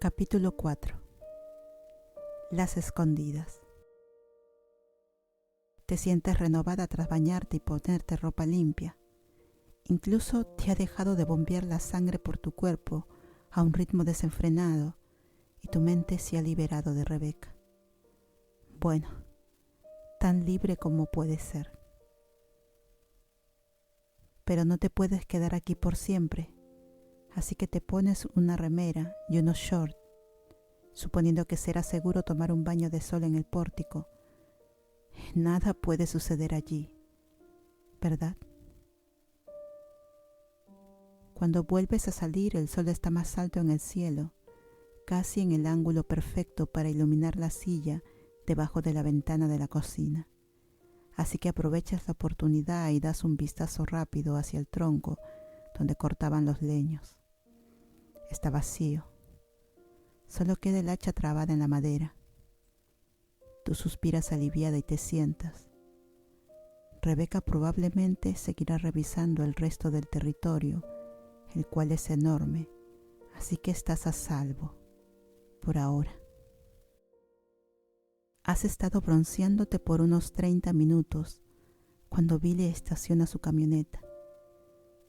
Capítulo 4. Las escondidas. Te sientes renovada tras bañarte y ponerte ropa limpia. Incluso te ha dejado de bombear la sangre por tu cuerpo a un ritmo desenfrenado y tu mente se ha liberado de Rebeca. Bueno, tan libre como puede ser. Pero no te puedes quedar aquí por siempre, así que te pones una remera y unos shorts, suponiendo que será seguro tomar un baño de sol en el pórtico. Nada puede suceder allí, ¿verdad? Cuando vuelves a salir, el sol está más alto en el cielo, casi en el ángulo perfecto para iluminar la silla debajo de la ventana de la cocina. Así que aprovechas la oportunidad y das un vistazo rápido hacia el tronco donde cortaban los leños. Está vacío. Solo queda el hacha trabada en la madera. Tú suspiras aliviada y te sientas. Rebeca probablemente seguirá revisando el resto del territorio, el cual es enorme, así que estás a salvo, por ahora. Has estado bronceándote por unos 30 minutos cuando Billy estaciona su camioneta.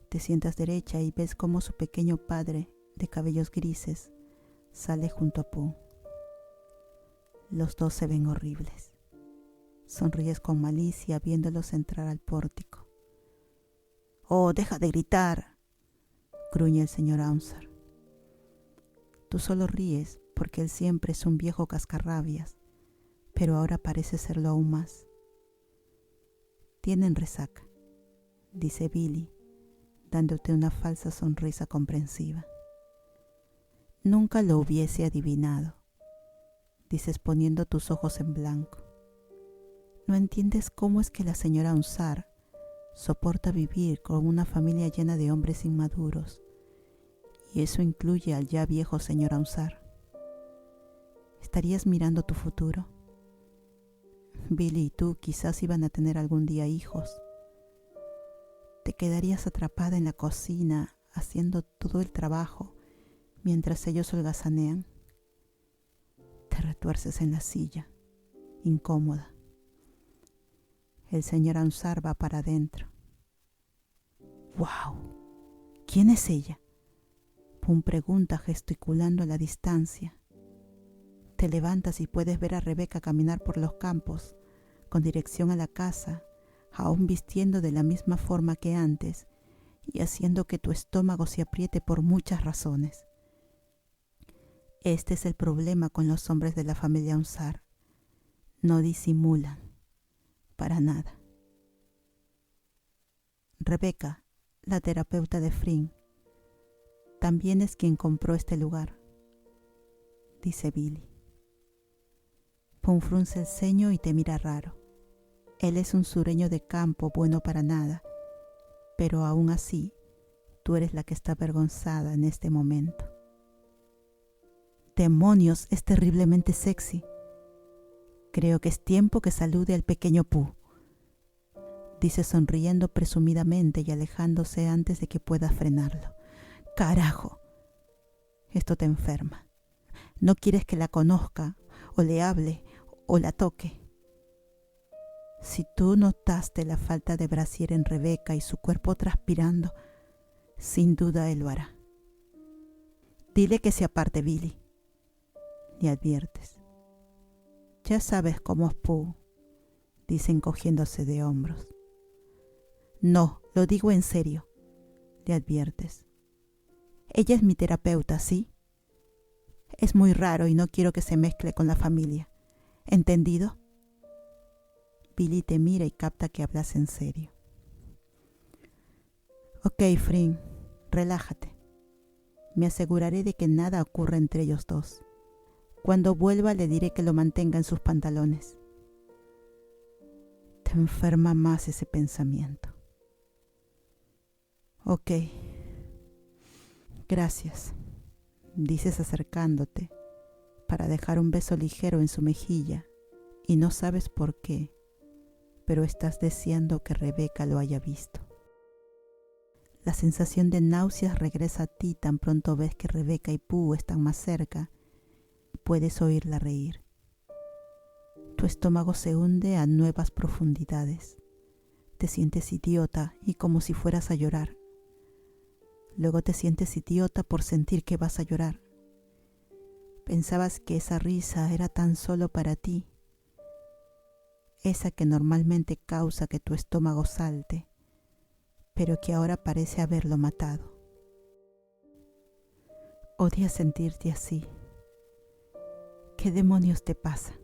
Te sientas derecha y ves cómo su pequeño padre, de cabellos grises, sale junto a Pooh. Los dos se ven horribles. Sonríes con malicia viéndolos entrar al pórtico. «¡Oh, deja de gritar!», gruñe el señor Aunsar. Tú solo ríes porque él siempre es un viejo cascarrabias, pero ahora parece serlo aún más. «Tienen resaca», dice Billy, dándote una falsa sonrisa comprensiva. «Nunca lo hubiese adivinado», dices poniendo tus ojos en blanco. No entiendes cómo es que la señora Aunsar soporta vivir con una familia llena de hombres inmaduros, y eso incluye al ya viejo señor Aunsar. ¿Estarías mirando tu futuro? Billy y tú quizás iban a tener algún día hijos. Te quedarías atrapada en la cocina haciendo todo el trabajo mientras ellos holgazanean. Te retuerces en la silla, incómoda. El señor Aunsar va para adentro. «¡Wow! ¿Quién es ella?», Pooh pregunta gesticulando a la distancia. Te levantas y puedes ver a Rebeca caminar por los campos, con dirección a la casa, aún vistiendo de la misma forma que antes y haciendo que tu estómago se apriete por muchas razones. Este es el problema con los hombres de la familia Aunsar. No disimulan, para nada. Rebeca, la terapeuta de Frink, también es quien compró este lugar, dice Billy. Pooh frunce el ceño y te mira raro. Él es un sureño de campo bueno para nada, pero aún así, tú eres la que está avergonzada en este momento. «¡Demonios! Es terriblemente sexy. Creo que es tiempo que salude al pequeño Pooh», dice sonriendo presumidamente y alejándose antes de que puedas frenarlo. «¡Carajo! Esto te enferma. No quieres que la conozca, o le hable, o la toque. Si tú notaste la falta de brasier en Rebeca y su cuerpo transpirando, sin duda él lo hará. Dile que se aparte, Billy», le adviertes. «Ya sabes cómo es Pooh», dice encogiéndose de hombros. «No, lo digo en serio», le adviertes. «Ella es mi terapeuta, ¿sí? Es muy raro y no quiero que se mezcle con la familia. ¿Entendido?» Billy te mira y capta que hablas en serio. «Ok, Frink, relájate. Me aseguraré de que nada ocurra entre ellos dos. Cuando vuelva le diré que lo mantenga en sus pantalones». Te enferma más ese pensamiento. «Ok. Gracias», dices acercándote para dejar un beso ligero en su mejilla y no sabes por qué, pero estás deseando que Rebeca lo haya visto. La sensación de náuseas regresa a ti tan pronto ves que Rebeca y Pooh están más cerca puedes oírla reír. Tu estómago se hunde a nuevas profundidades. Te sientes idiota y como si fueras a llorar. Luego te sientes idiota por sentir que vas a llorar. Pensabas que esa risa era tan solo para ti, esa que normalmente causa que tu estómago salte, pero que ahora parece haberlo matado. Odias sentirte así. ¿Qué demonios te pasa?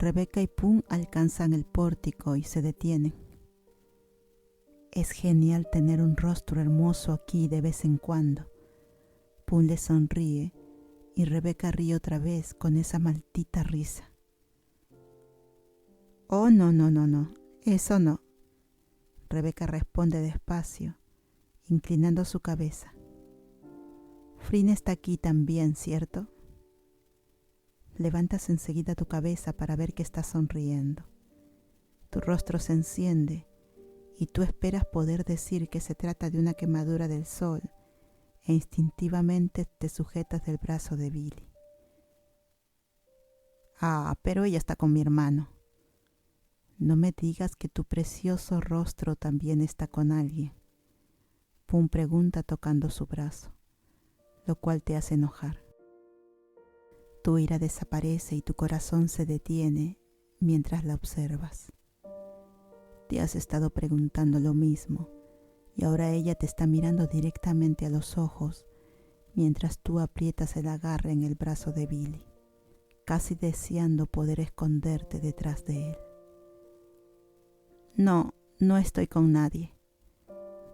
Rebeca y Pum alcanzan el pórtico y se detienen. Es genial tener un rostro hermoso aquí de vez en cuando. Pum le sonríe y Rebeca ríe otra vez con esa maldita risa. Oh, no, eso no. Rebeca responde despacio, inclinando su cabeza. Frin está aquí también, ¿cierto? Levantas enseguida tu cabeza para ver que estás sonriendo. Tu rostro se enciende y tú esperas poder decir que se trata de una quemadura del sol e instintivamente te sujetas del brazo de Billy. Ah, pero ella está con mi hermano. No me digas que tu precioso rostro también está con alguien. Pum pregunta tocando su brazo, lo cual te hace enojar. Tu ira desaparece y tu corazón se detiene mientras la observas. Te has estado preguntando lo mismo y ahora ella te está mirando directamente a los ojos mientras tú aprietas el agarre en el brazo de Billy, casi deseando poder esconderte detrás de él. No estoy con nadie,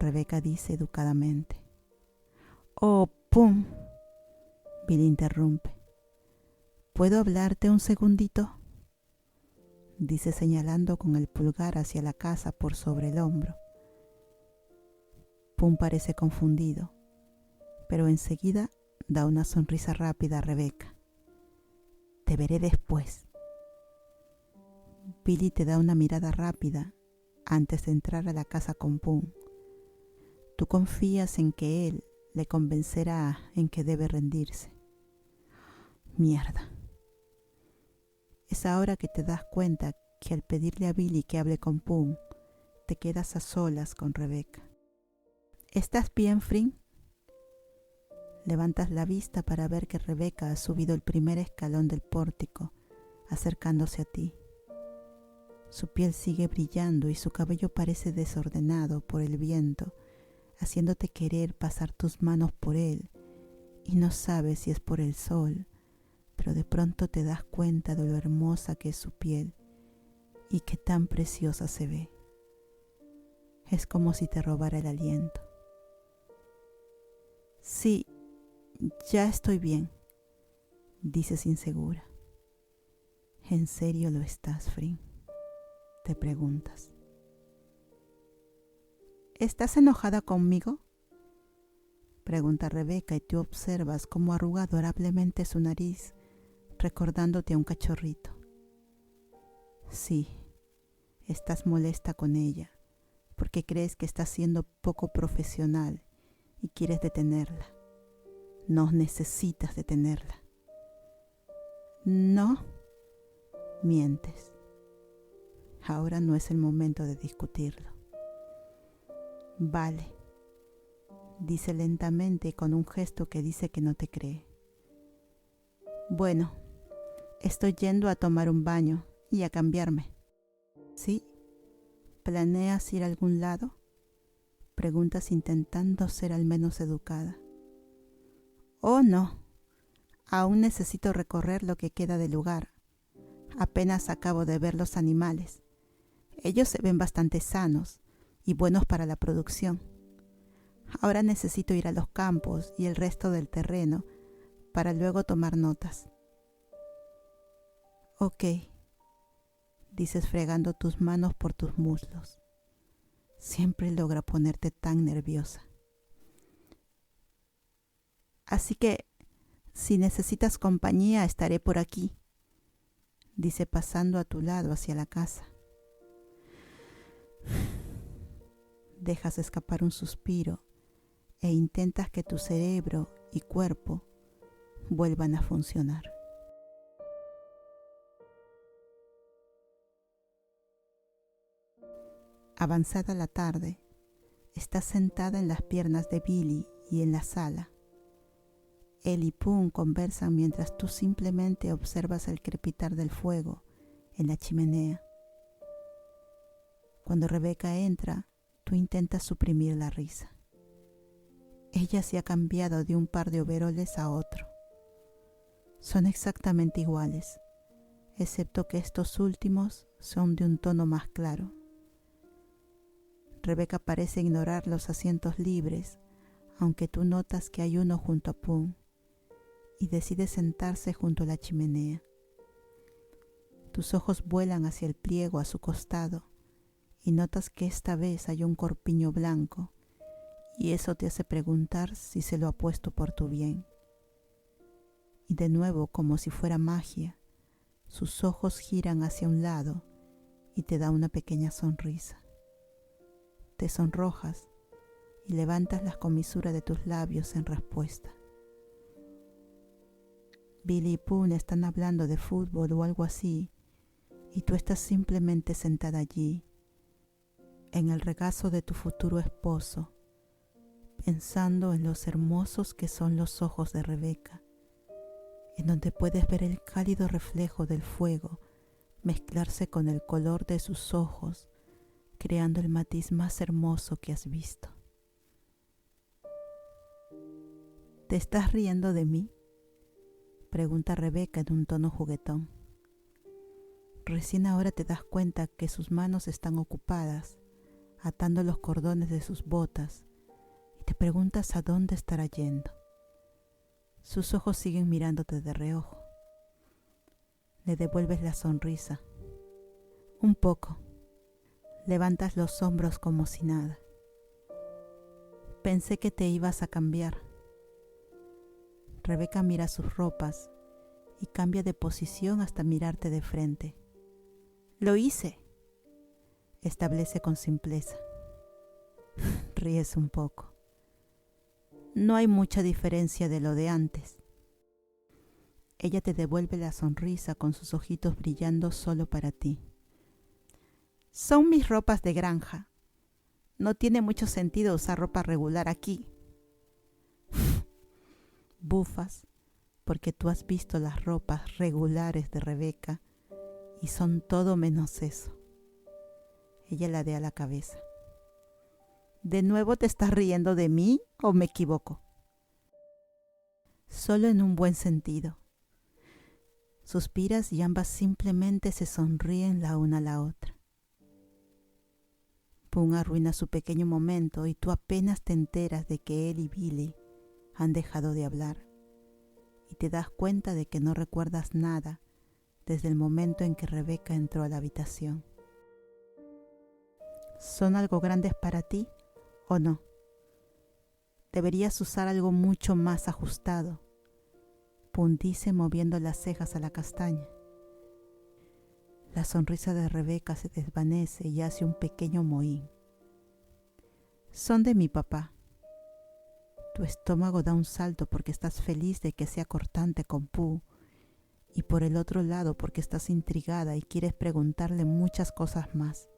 Rebeca dice educadamente. Oh, Pum, Billy interrumpe. ¿Puedo hablarte un segundito? Dice señalando con el pulgar hacia la casa por sobre el hombro. Pum parece confundido, pero enseguida da una sonrisa rápida a Rebeca. Te veré después. Billy te da una mirada rápida antes de entrar a la casa con Pum. Tú confías en que él le convencerá en que debe rendirse. Mierda. Es ahora que te das cuenta que al pedirle a Billy que hable con Pum, te quedas a solas con Rebeca. ¿Estás bien, Frin? Levantas la vista para ver que Rebeca ha subido el primer escalón del pórtico, acercándose a ti. Su piel sigue brillando y su cabello parece desordenado por el viento, haciéndote querer pasar tus manos por él, y no sabes si es por el sol, pero de pronto te das cuenta de lo hermosa que es su piel y que tan preciosa se ve. Es como si te robara el aliento. Sí, ya estoy bien, dices insegura. ¿En serio lo estás, Frin? Te preguntas. ¿Estás enojada conmigo? Pregunta Rebeca y tú observas cómo arruga adorablemente su nariz, recordándote a un cachorrito. Sí, estás molesta con ella, porque crees que está siendo poco profesional y quieres detenerla. No necesitas detenerla. No, mientes. Ahora no es el momento de discutirlo. Vale, dice lentamente con un gesto que dice que no te cree. Bueno, estoy yendo a tomar un baño y a cambiarme. ¿Sí? ¿Planeas ir a algún lado? Preguntas intentando ser al menos educada. Oh, no. Aún necesito recorrer lo que queda del lugar. Apenas acabo de ver los animales. Ellos se ven bastante sanos y buenos para la producción. Ahora necesito ir a los campos y el resto del terreno para luego tomar notas. Ok, dices fregando tus manos por tus muslos. Siempre logra ponerte tan nerviosa. Así que, si necesitas compañía, estaré por aquí, dice pasando a tu lado hacia la casa. Dejas escapar un suspiro e intentas que tu cerebro y cuerpo vuelvan a funcionar. Avanzada la tarde, estás sentada en las piernas de Billy y en la sala. Él y Pooh conversan mientras tú simplemente observas el crepitar del fuego en la chimenea. Cuando Rebeca entra, tú intentas suprimir la risa. Ella se ha cambiado de un par de overoles a otro. Son exactamente iguales, excepto que estos últimos son de un tono más claro. Rebeca parece ignorar los asientos libres, aunque tú notas que hay uno junto a Pooh, y decide sentarse junto a la chimenea. Tus ojos vuelan hacia el pliego a su costado y notas que esta vez hay un corpiño blanco, y eso te hace preguntar si se lo ha puesto por tu bien. Y de nuevo, como si fuera magia, sus ojos giran hacia un lado y te da una pequeña sonrisa. Te sonrojas y levantas las comisuras de tus labios en respuesta. Billy y Pooh están hablando de fútbol o algo así, y tú estás simplemente sentada allí, en el regazo de tu futuro esposo, pensando en los hermosos que son los ojos de Rebeca, en donde puedes ver el cálido reflejo del fuego mezclarse con el color de sus ojos, creando el matiz más hermoso que has visto. ¿Te estás riendo de mí?, pregunta Rebeca en un tono juguetón. Recién ahora te das cuenta que sus manos están ocupadas atando los cordones de sus botas y te preguntas a dónde estará yendo. Sus ojos siguen mirándote de reojo. Le devuelves la sonrisa. Un poco. Levantas los hombros como si nada. Pensé que te ibas a cambiar. Rebeca mira sus ropas y cambia de posición hasta mirarte de frente. Lo hice, establece con simpleza. Ríes un poco. No hay mucha diferencia de lo de antes. Ella te devuelve la sonrisa con sus ojitos brillando solo para ti. Son mis ropas de granja. No tiene mucho sentido usar ropa regular aquí. Bufas, porque tú has visto las ropas regulares de Rebeca y son todo menos eso. Ella ladea la cabeza. ¿De nuevo te estás riendo de mí o me equivoco? Solo en un buen sentido. Suspiras y ambas simplemente se sonríen la una a la otra. Pooh arruina su pequeño momento y tú apenas te enteras de que él y Billy han dejado de hablar y te das cuenta de que no recuerdas nada desde el momento en que Rebeca entró a la habitación. ¿Son algo grandes para ti o no? Deberías usar algo mucho más ajustado, Pooh dice moviendo las cejas a la castaña. La sonrisa de Rebeca se desvanece y hace un pequeño mohín. Son de mi papá. Tu estómago da un salto porque estás feliz de que sea cortante con Pooh y por el otro lado porque estás intrigada y quieres preguntarle muchas cosas más.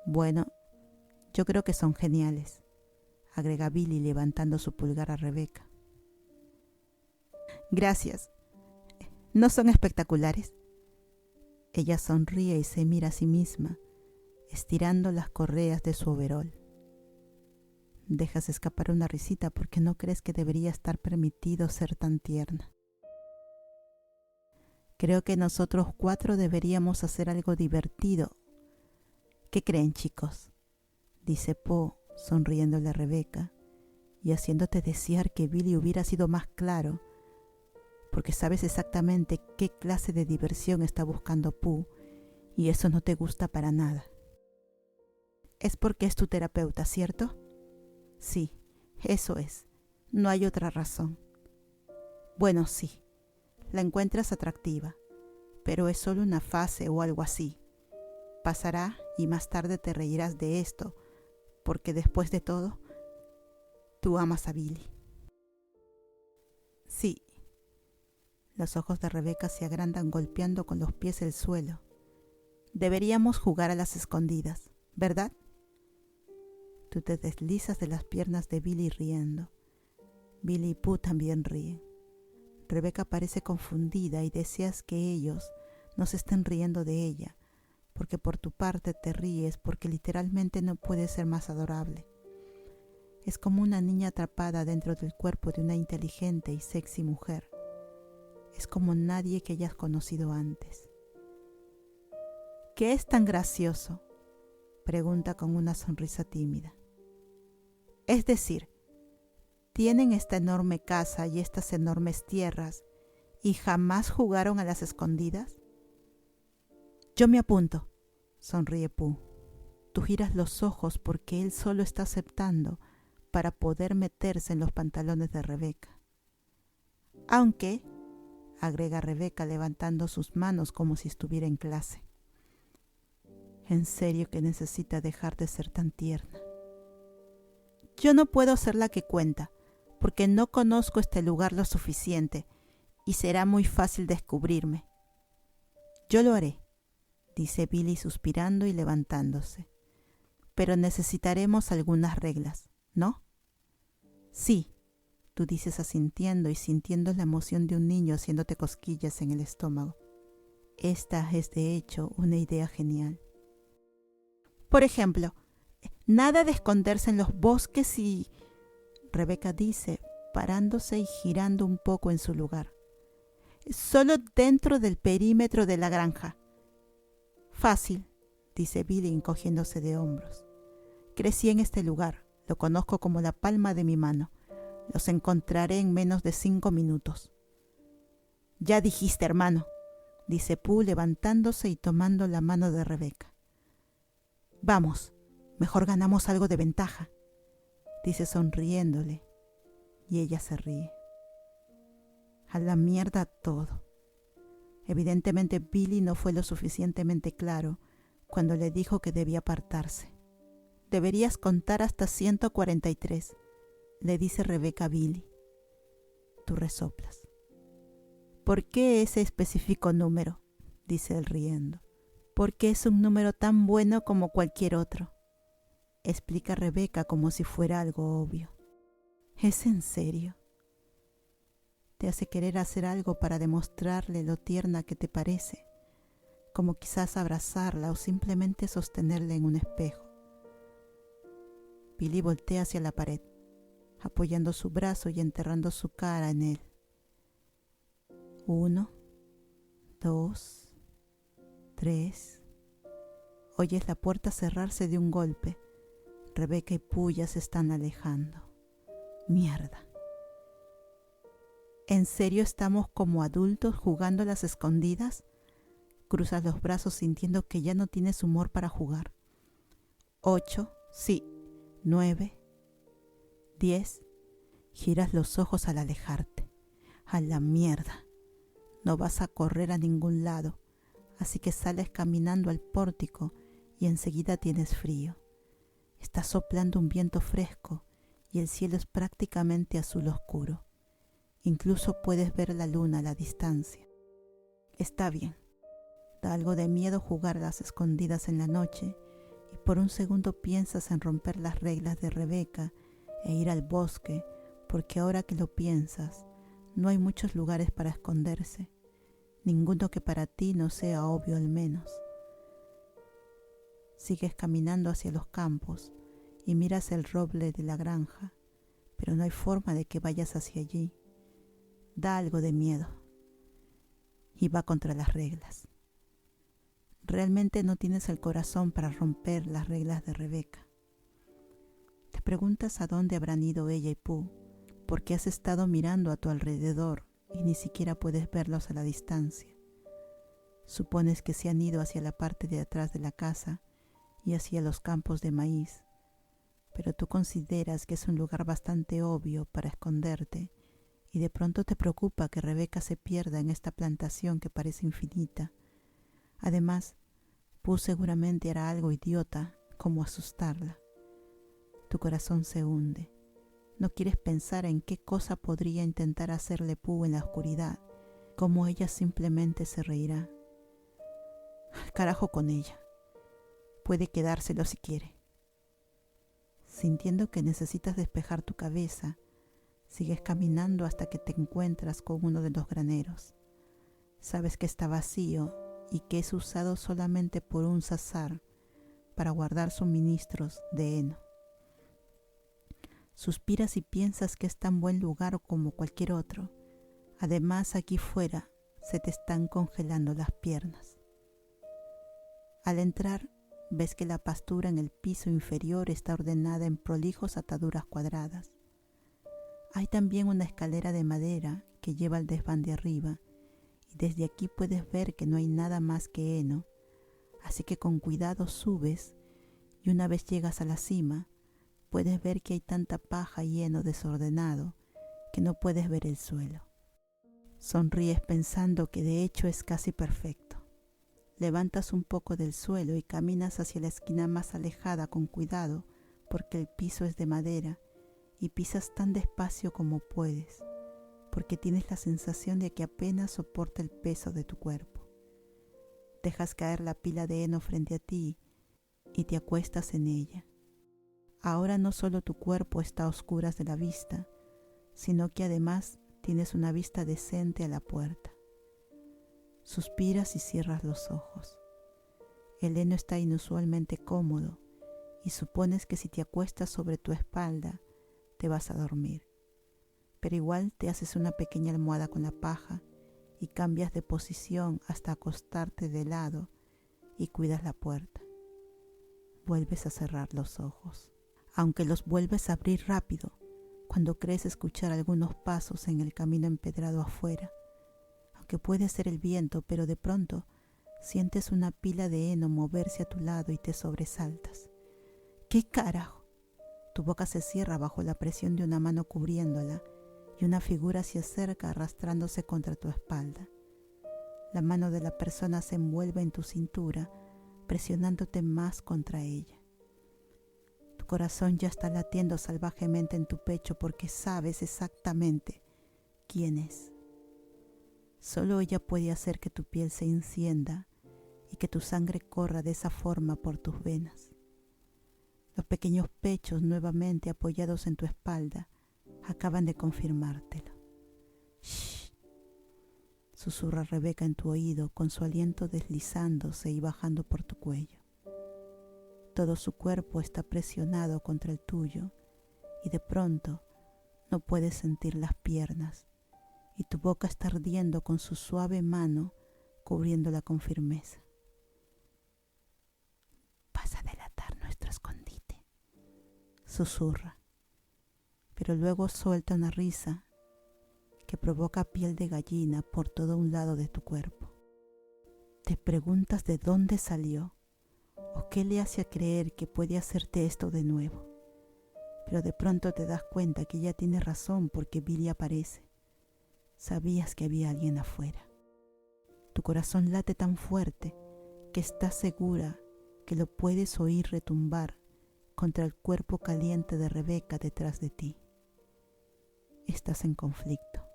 Bueno, yo creo que son geniales, agrega Billy levantando su pulgar a Rebeca. Gracias. ¿No son espectaculares? Ella sonríe y se mira a sí misma, estirando las correas de su overol. Dejas escapar una risita porque no crees que debería estar permitido ser tan tierna. Creo que nosotros 4 deberíamos hacer algo divertido. ¿Qué creen, chicos?, dice Pooh, sonriéndole a Rebeca y haciéndote desear que Billy hubiera sido más claro, porque sabes exactamente qué clase de diversión está buscando Pooh y eso no te gusta para nada. Es porque es tu terapeuta, ¿cierto? Sí, eso es. No hay otra razón. Bueno, sí, la encuentras atractiva, pero es solo una fase o algo así. Pasará y más tarde te reirás de esto, porque después de todo, Tú amas a Billy. Sí. Los ojos de Rebeca se agrandan golpeando con los pies el suelo. Deberíamos jugar a las escondidas, ¿verdad? Tú te deslizas de las piernas de Billy riendo. Billy y Pooh también ríen. Rebeca parece confundida y deseas que ellos no se estén riendo de ella, porque por tu parte te ríes porque literalmente no puede ser más adorable. Es como una niña atrapada dentro del cuerpo de una inteligente y sexy mujer. Es como nadie que hayas conocido antes. ¿Qué es tan gracioso?, pregunta con una sonrisa tímida. Es decir, tienen esta enorme casa y estas enormes tierras y jamás jugaron a las escondidas. Yo me apunto, sonríe Pooh. Tú giras los ojos porque él solo está aceptando para poder meterse en los pantalones de Rebeca. Aunque, agrega Rebeca levantando sus manos como si estuviera en clase. En serio que necesita dejar de ser tan tierna. Yo no puedo ser la que cuenta, porque no conozco este lugar lo suficiente y será muy fácil descubrirme. Yo lo haré, dice Billy suspirando y levantándose. Pero necesitaremos algunas reglas, ¿no? Sí, tú dices asintiendo y sintiendo la emoción de un niño haciéndote cosquillas en el estómago. Esta es de hecho una idea genial. Por ejemplo, nada de esconderse en los bosques y... Rebeca dice, parándose y girando un poco en su lugar. Solo dentro del perímetro de la granja. Fácil, dice Billy encogiéndose de hombros. Crecí en este lugar, lo conozco como la palma de mi mano. Los encontraré en menos de 5 minutos. Ya dijiste, hermano, dice Pooh levantándose y tomando la mano de Rebeca. Vamos, mejor ganamos algo de ventaja, dice sonriéndole, y ella se ríe. A la mierda todo. Evidentemente Billy no fue lo suficientemente claro cuando le dijo que debía apartarse. Deberías contar hasta 143, le dice Rebeca a Billy. Tú resoplas. ¿Por qué ese específico número?, dice él riendo. Porque es un número tan bueno como cualquier otro, explica Rebeca como si fuera algo obvio. ¿Es en serio? Te hace querer hacer algo para demostrarle lo tierna que te parece, como quizás abrazarla o simplemente sostenerla en un espejo. Billy voltea hacia la pared, apoyando su brazo y enterrando su cara en él. 1, 2, 3. Oyes la puerta cerrarse de un golpe. Rebeca y Pooh ya se están alejando. Mierda. ¿En serio estamos como adultos jugando a las escondidas? Cruzas los brazos sintiendo que ya no tienes humor para jugar. 8, sí, 9, 10. Giras los ojos al alejarte. A la mierda. No vas a correr a ningún lado, así que sales caminando al pórtico y enseguida tienes frío. Está soplando un viento fresco y el cielo es prácticamente azul oscuro. Incluso puedes ver la luna a la distancia. Está bien. Da algo de miedo jugar a las escondidas en la noche y por un segundo piensas en romper las reglas de Rebeca e ir al bosque, porque ahora que lo piensas, no hay muchos lugares para esconderse, ninguno que para ti no sea obvio al menos. Sigues caminando hacia los campos y miras el roble de la granja, pero no hay forma de que vayas hacia allí. Da algo de miedo y va contra las reglas. Realmente no tienes el corazón para romper las reglas de Rebeca. Te preguntas a dónde habrán ido ella y Pooh, porque has estado mirando a tu alrededor y ni siquiera puedes verlos a la distancia. Supones que se han ido hacia la parte de atrás de la casa y hacia los campos de maíz, pero tú consideras que es un lugar bastante obvio para esconderte y de pronto te preocupa que Rebeca se pierda en esta plantación que parece infinita. Además, Pooh seguramente hará algo idiota como asustarla. Tu corazón se hunde. No quieres pensar en qué cosa podría intentar hacerle Pooh en la oscuridad, cómo ella simplemente se reirá. Al carajo con ella. Puede quedárselo si quiere. Sintiendo que necesitas despejar tu cabeza, sigues caminando hasta que te encuentras con uno de los graneros. Sabes que está vacío y que es usado solamente por un sazar para guardar suministros de heno. Suspiras y piensas que es tan buen lugar como cualquier otro. Además, aquí fuera se te están congelando las piernas. Al entrar, ves que la pastura en el piso inferior está ordenada en prolijos ataduras cuadradas. Hay también una escalera de madera que lleva al desván de arriba, y desde aquí puedes ver que no hay nada más que heno, así que con cuidado subes, y una vez llegas a la cima, puedes ver que hay tanta paja y heno desordenado que no puedes ver el suelo. Sonríes pensando que de hecho es casi perfecto. Levantas un poco del suelo y caminas hacia la esquina más alejada con cuidado porque el piso es de madera y pisas tan despacio como puedes porque tienes la sensación de que apenas soporta el peso de tu cuerpo. Dejas caer la pila de heno frente a ti y te acuestas en ella. Ahora no solo tu cuerpo está a oscuras de la vista, sino que además tienes una vista decente a la puerta. Suspiras y cierras los ojos. El heno está inusualmente cómodo y supones que si te acuestas sobre tu espalda te vas a dormir. Pero igual te haces una pequeña almohada con la paja y cambias de posición hasta acostarte de lado y cuidas la puerta. Vuelves a cerrar los ojos, aunque los vuelves a abrir rápido cuando crees escuchar algunos pasos en el camino empedrado afuera. Aunque puede ser el viento, pero de pronto sientes una pila de heno moverse a tu lado y te sobresaltas. ¿Qué carajo? Tu boca se cierra bajo la presión de una mano cubriéndola y una figura se acerca arrastrándose contra tu espalda. La mano de la persona se envuelve en tu cintura, presionándote más contra ella. Tu corazón ya está latiendo salvajemente en tu pecho porque sabes exactamente quién es. Solo ella puede hacer que tu piel se encienda y que tu sangre corra de esa forma por tus venas. Los pequeños pechos nuevamente apoyados en tu espalda acaban de confirmártelo. Shh, susurra Rebeca en tu oído con su aliento deslizándose y bajando por tu cuello. Todo su cuerpo está presionado contra el tuyo y de pronto no puedes sentir las piernas y tu boca está ardiendo con su suave mano cubriéndola con firmeza. Vas a delatar nuestro escondite, susurra, pero luego suelta una risa que provoca piel de gallina por todo un lado de tu cuerpo. Te preguntas de dónde salió o qué le hace creer que puede hacerte esto de nuevo, pero de pronto te das cuenta que ya tiene razón porque Billy aparece. Sabías que había alguien afuera. Tu corazón late tan fuerte que estás segura que lo puedes oír retumbar contra el cuerpo caliente de Rebeca detrás de ti. Estás en conflicto.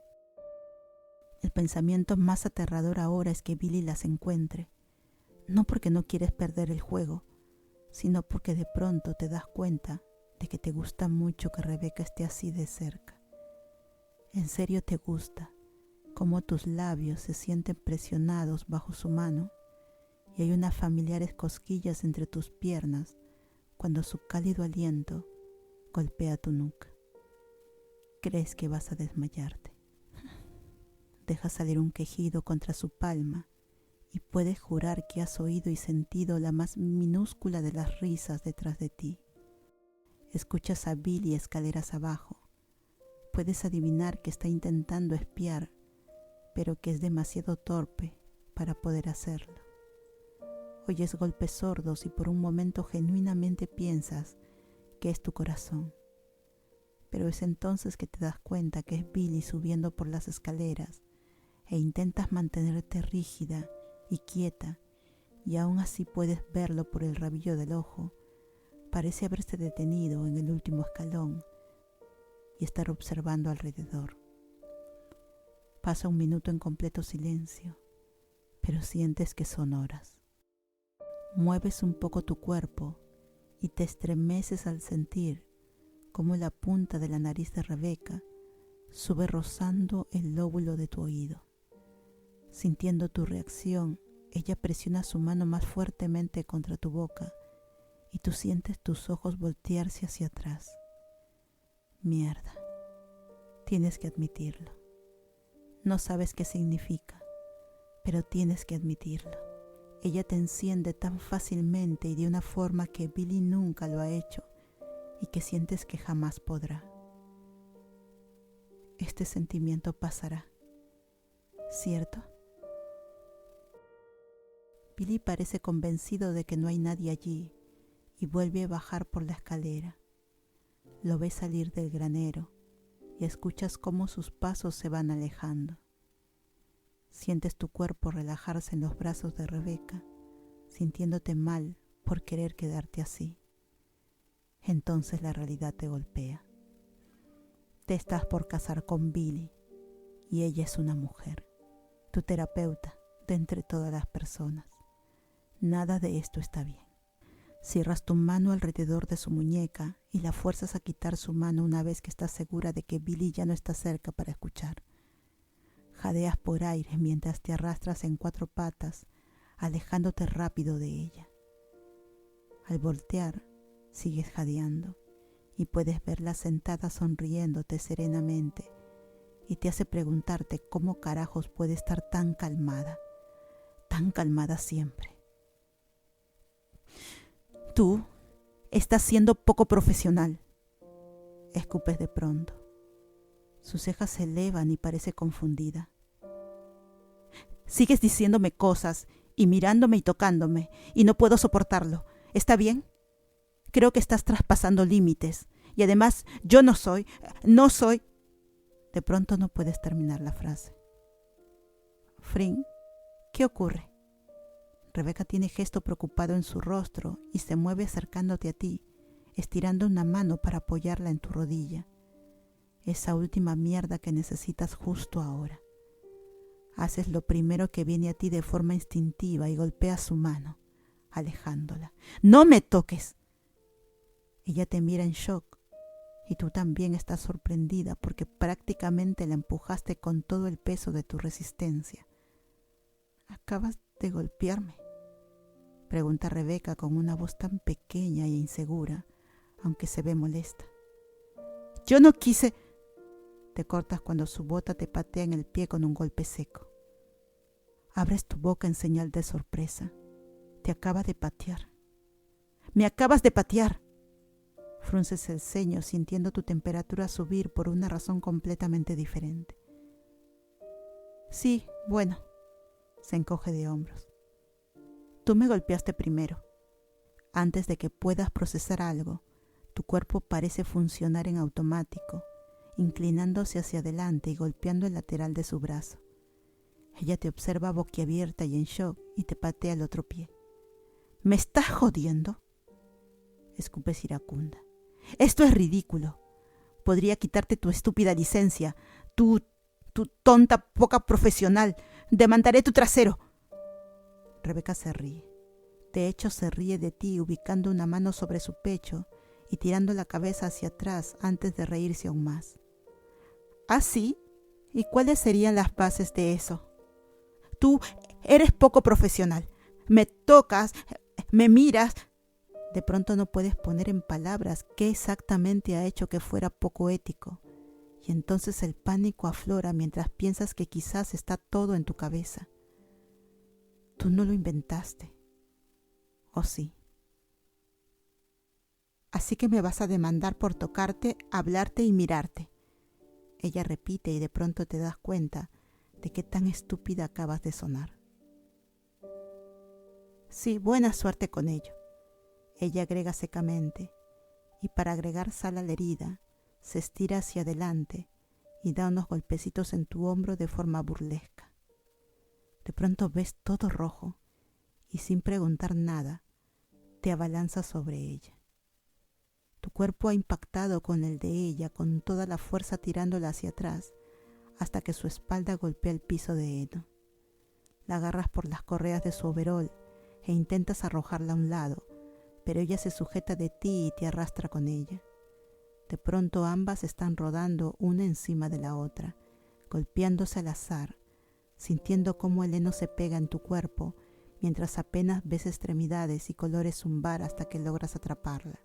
El pensamiento más aterrador ahora es que Billy las encuentre, no porque no quieres perder el juego, sino porque de pronto te das cuenta de que te gusta mucho que Rebeca esté así de cerca. En serio te gusta cómo tus labios se sienten presionados bajo su mano y hay unas familiares cosquillas entre tus piernas cuando su cálido aliento golpea tu nuca. Crees que vas a desmayarte. Dejas salir un quejido contra su palma y puedes jurar que has oído y sentido la más minúscula de las risas detrás de ti. Escuchas a Billy escaleras abajo. Puedes adivinar que está intentando espiar, pero que es demasiado torpe para poder hacerlo. Oyes golpes sordos y por un momento genuinamente piensas que es tu corazón. Pero es entonces que te das cuenta que es Billy subiendo por las escaleras e intentas mantenerte rígida y quieta y aún así puedes verlo por el rabillo del ojo. Parece haberse detenido en el último escalón y estar observando alrededor. Pasa un minuto en completo silencio, pero sientes que son horas. Mueves un poco tu cuerpo y te estremeces al sentir cómo la punta de la nariz de Rebeca sube rozando el lóbulo de tu oído. Sintiendo tu reacción, ella presiona su mano más fuertemente contra tu boca y tú sientes tus ojos voltearse hacia atrás. Mierda, tienes que admitirlo. No sabes qué significa, pero tienes que admitirlo. Ella te enciende tan fácilmente y de una forma que Billy nunca lo ha hecho y que sientes que jamás podrá. Este sentimiento pasará, ¿cierto? Billy parece convencido de que no hay nadie allí y vuelve a bajar por la escalera. Lo ves salir del granero y escuchas cómo sus pasos se van alejando. Sientes tu cuerpo relajarse en los brazos de Rebeca, sintiéndote mal por querer quedarte así. Entonces la realidad te golpea. Te estás por casar con Billy y ella es una mujer, tu terapeuta de entre todas las personas. Nada de esto está bien. Cierras tu mano alrededor de su muñeca y la fuerzas a quitar su mano una vez que estás segura de que Billy ya no está cerca para escuchar. Jadeas por aire mientras te arrastras en 4 patas, alejándote rápido de ella. Al voltear, sigues jadeando y puedes verla sentada sonriéndote serenamente y te hace preguntarte cómo carajos puede estar tan calmada siempre. Tú estás siendo poco profesional, escupes de pronto. Sus cejas se elevan y parece confundida. Sigues diciéndome cosas y mirándome y tocándome y no puedo soportarlo. ¿Está bien? Creo que estás traspasando límites y además yo no soy. De pronto no puedes terminar la frase. Fring, ¿qué ocurre? Rebeca tiene gesto preocupado en su rostro y se mueve acercándote a ti, estirando una mano para apoyarla en tu rodilla. Esa última mierda que necesitas justo ahora. Haces lo primero que viene a ti de forma instintiva y golpeas su mano, alejándola. ¡No me toques! Ella te mira en shock y tú también estás sorprendida porque prácticamente la empujaste con todo el peso de tu resistencia. ¿Acabas de golpearme?, pregunta Rebeca con una voz tan pequeña e insegura, aunque se ve molesta. Yo no quise. Te cortas cuando su bota te patea en el pie con un golpe seco. Abres tu boca en señal de sorpresa. Te acaba de patear. ¡Me acabas de patear! Frunces el ceño sintiendo tu temperatura subir por una razón completamente diferente. Sí, bueno, se encoge de hombros. Tú me golpeaste primero. Antes de que puedas procesar algo, tu cuerpo parece funcionar en automático, inclinándose hacia adelante y golpeando el lateral de su brazo. Ella te observa boquiabierta y en shock y te patea el otro pie. ¿Me estás jodiendo?, escupes iracunda. Esto es ridículo. Podría quitarte tu estúpida licencia. Tu tonta poca profesional. Demandaré tu trasero. Rebeca se ríe. De hecho, se ríe de ti ubicando una mano sobre su pecho y tirando la cabeza hacia atrás antes de reírse aún más. ¿Ah, sí? ¿Y cuáles serían las bases de eso? Tú eres poco profesional. Me tocas, me miras. De pronto no puedes poner en palabras qué exactamente ha hecho que fuera poco ético. Y entonces el pánico aflora mientras piensas que quizás está todo en tu cabeza. Tú no lo inventaste. ¿O sí? Así que me vas a demandar por tocarte, hablarte y mirarte. Ella repite y de pronto te das cuenta de qué tan estúpida acabas de sonar. Sí, buena suerte con ello. Ella agrega secamente y para agregar sal a la herida, se estira hacia adelante y da unos golpecitos en tu hombro de forma burlesca. De pronto ves todo rojo y sin preguntar nada, te abalanzas sobre ella. Tu cuerpo ha impactado con el de ella con toda la fuerza tirándola hacia atrás hasta que su espalda golpea el piso de heno. La agarras por las correas de su overol e intentas arrojarla a un lado, pero ella se sujeta de ti y te arrastra con ella. De pronto ambas están rodando una encima de la otra, golpeándose al azar, sintiendo cómo el heno se pega en tu cuerpo mientras apenas ves extremidades y colores zumbar hasta que logras atraparla.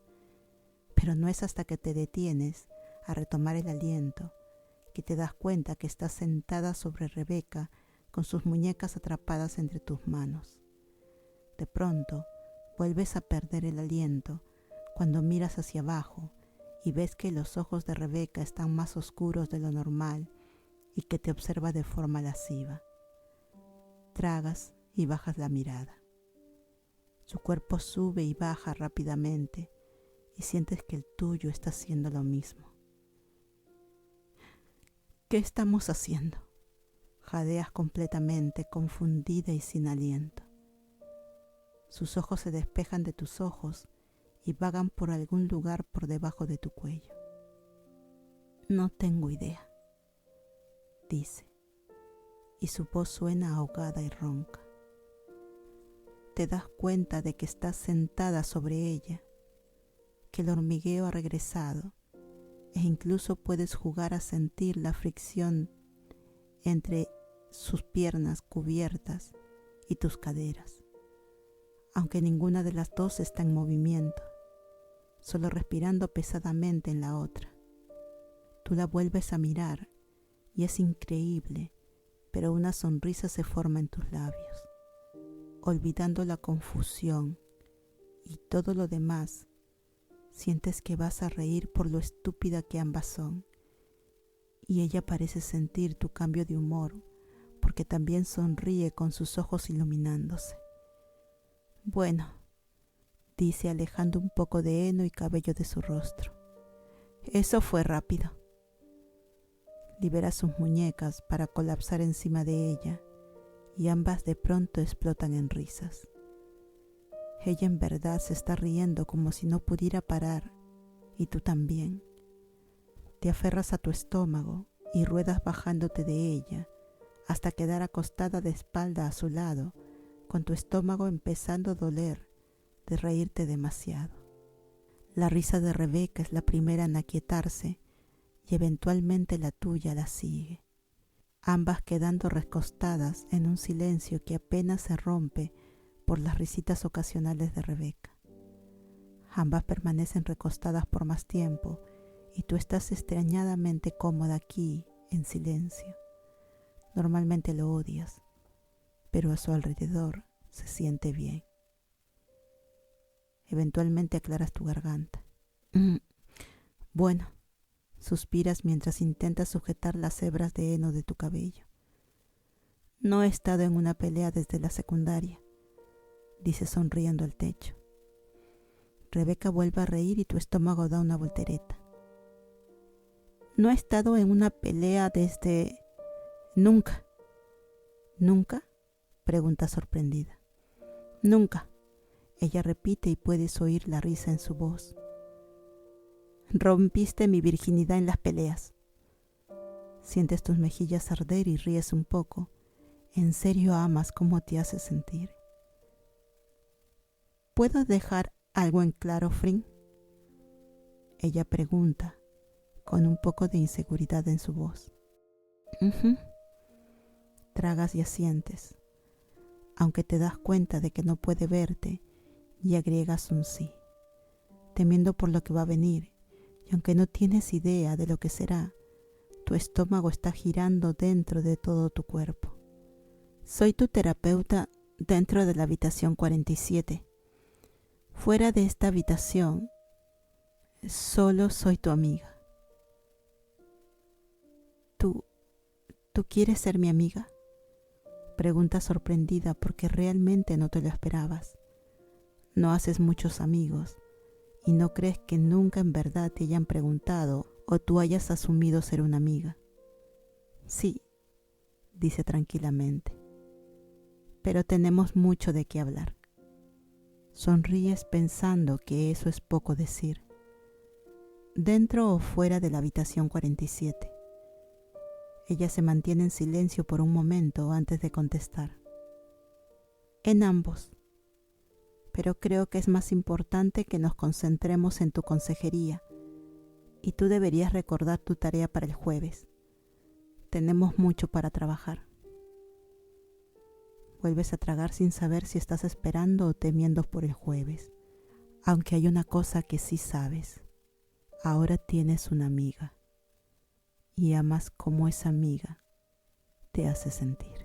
Pero no es hasta que te detienes a retomar el aliento que te das cuenta que estás sentada sobre Rebeca con sus muñecas atrapadas entre tus manos. De pronto vuelves a perder el aliento cuando miras hacia abajo y ves que los ojos de Rebeca están más oscuros de lo normal y que te observa de forma lasciva. Tragas y bajas la mirada. Su cuerpo sube y baja rápidamente y sientes que el tuyo está haciendo lo mismo. ¿Qué estamos haciendo? Jadeas completamente, confundida y sin aliento. Sus ojos se despejan de tus ojos y vagan por algún lugar por debajo de tu cuello. No tengo idea, dice, y su voz suena ahogada y ronca. Te das cuenta de que estás sentada sobre ella, que el hormigueo ha regresado e incluso puedes jugar a sentir la fricción entre sus piernas cubiertas y tus caderas, aunque ninguna de las dos está en movimiento, solo respirando pesadamente en la otra. Tú la vuelves a mirar y es increíble, pero una sonrisa se forma en tus labios. Olvidando la confusión y todo lo demás, sientes que vas a reír por lo estúpida que ambas son, y ella parece sentir tu cambio de humor porque también sonríe con sus ojos iluminándose. Bueno, dice alejando un poco de heno y cabello de su rostro. Eso fue rápido. Libera sus muñecas para colapsar encima de ella y ambas de pronto explotan en risas. Ella en verdad se está riendo como si no pudiera parar, y tú también. Te aferras a tu estómago y ruedas bajándote de ella hasta quedar acostada de espalda a su lado, con tu estómago empezando a doler de reírte demasiado. La risa de Rebeca es la primera en aquietarse y eventualmente la tuya la sigue, ambas quedando recostadas en un silencio que apenas se rompe por las risitas ocasionales de Rebeca. Ambas permanecen recostadas por más tiempo y tú estás extrañadamente cómoda aquí, en silencio. Normalmente lo odias, pero a su alrededor se siente bien. Eventualmente aclaras tu garganta. Bueno, suspiras mientras intentas sujetar las hebras de heno de tu cabello. No he estado en una pelea desde la secundaria, dice sonriendo al techo. Rebeca vuelve a reír y tu estómago da una voltereta. No he estado en una pelea desde... Nunca. ¿Nunca? Pregunta sorprendida. Nunca. Ella repite y puedes oír la risa en su voz. Rompiste mi virginidad en las peleas. Sientes tus mejillas arder y ríes un poco. ¿En serio amas cómo te hace sentir? ¿Puedo dejar algo en claro, Fring? Ella pregunta, con un poco de inseguridad en su voz. Tragas y asientes, aunque te das cuenta de que no puede verte, y agregas un sí, temiendo por lo que va a venir, y aunque no tienes idea de lo que será, tu estómago está girando dentro de todo tu cuerpo. Soy tu terapeuta dentro de la habitación 47. Fuera de esta habitación, solo soy tu amiga. ¿Tú quieres ser mi amiga? Pregunta sorprendida porque realmente no te lo esperabas. No haces muchos amigos y no crees que nunca en verdad te hayan preguntado o tú hayas asumido ser una amiga. Sí, dice tranquilamente, pero tenemos mucho de qué hablar. Sonríes pensando que eso es poco decir. dentro o fuera de la habitación 47. Ella se mantiene en silencio por un momento antes de contestar. En ambos. Pero creo que es más importante que nos concentremos en tu consejería y tú deberías recordar tu tarea para el jueves. Tenemos mucho para trabajar. Vuelves a tragar sin saber si estás esperando o temiendo por el jueves. Aunque hay una cosa que sí sabes. Ahora tienes una amiga. Y amas cómo esa amiga te hace sentir.